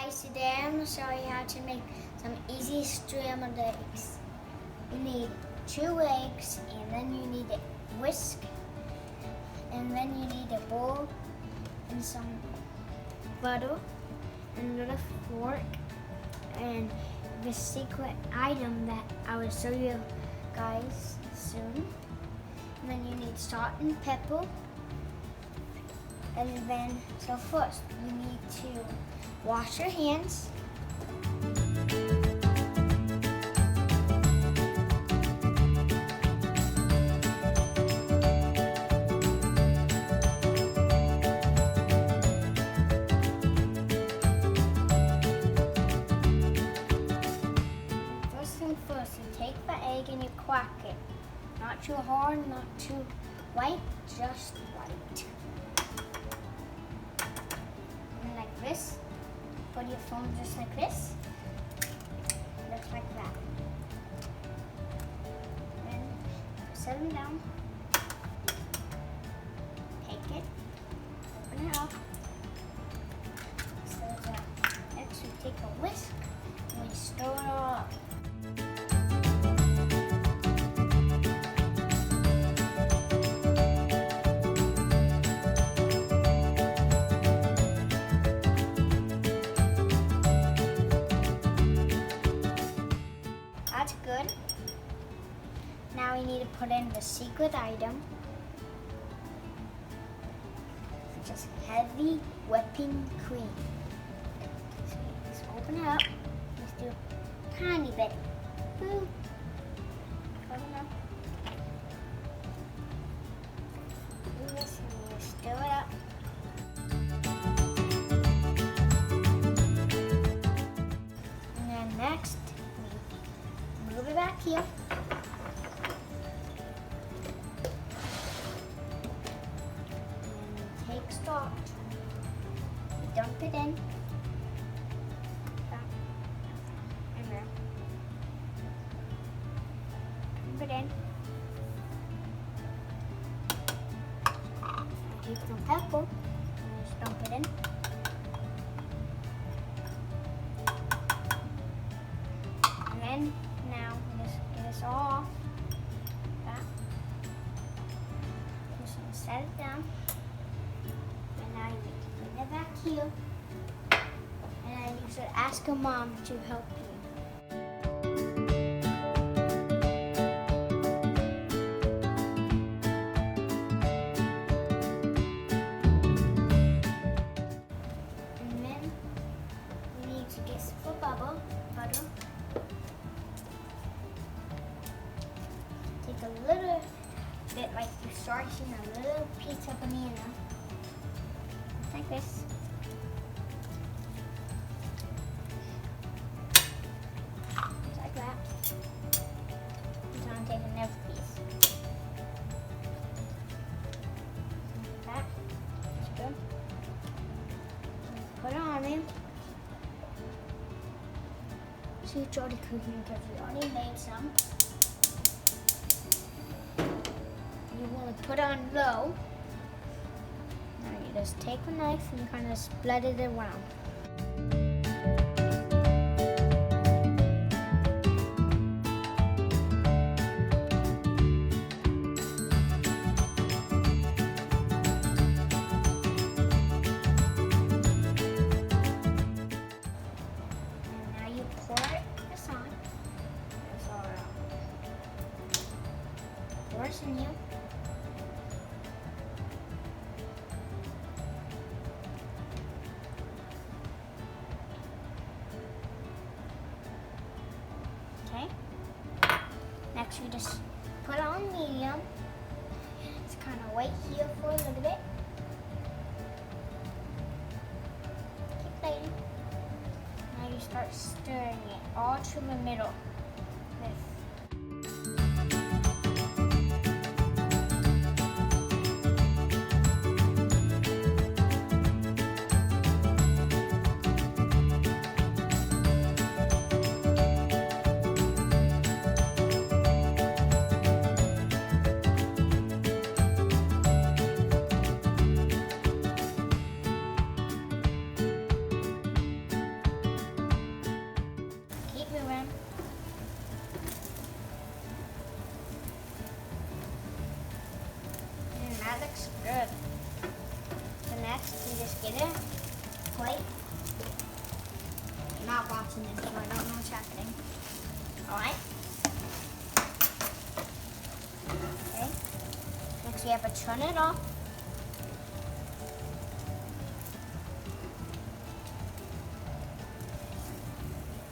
guys, today I'm going to show you how to make some easy scrambled eggs. You need 2 eggs, and then you need a whisk, and then you need a bowl and some butter and a little fork and the secret item that I will show you guys soon. And then you need salt and pepper. And then, so first, you need to wash your hands. First thing first, you take the egg and you crack it. Not too hard, not too white, just white. This, put your phone just like this, looks like that. Then set them down, take it, open it up, so that next we take a whisk and we stir it all up. That's good. Now we need to put in the secret item, which is heavy whipping cream. So let's open it up. Let's do a tiny bit. Boom. Open it up. Do this and we stir it up. And then next, move it back here. And take starch. Dump it in. And there. Dump it in. Take some pepper. And just dump it in. And then now just get this all off. That. Just gonna set it down. And now you need to bring it back here. And then you should ask your mom to help you. And then you need to get some butter. Take a little bit like you're slicing a little piece of banana. Just like this. Just like that. And I'm taking another piece. Like that. That's good. Put it on there. See, it's already cooking because we already made some. You want to put it on low. Now you just take a knife and kind of split it around. And now you pour this on. It's all out. Pour this in here. Okay. Next, we just put it on medium. Just kind of wait here for a little bit. Keep waiting. Now you start stirring it all to the middle. good. So next, you just get a plate. I'm not watching this, so I don't know what's happening. Alright. Okay. Next, we have to turn it off.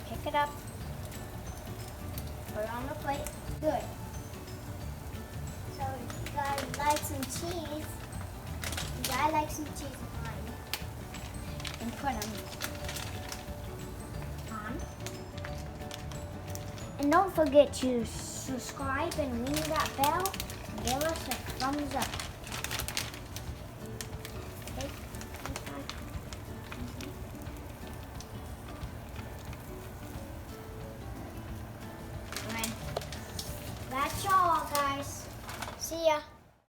Pick it up. Put it on the plate. Good. So if you guys like some cheese, I like some cheese on mine. And put them on. And don't forget to subscribe and ring that bell and give us a thumbs up. Okay? Alright. That's all, guys. See ya.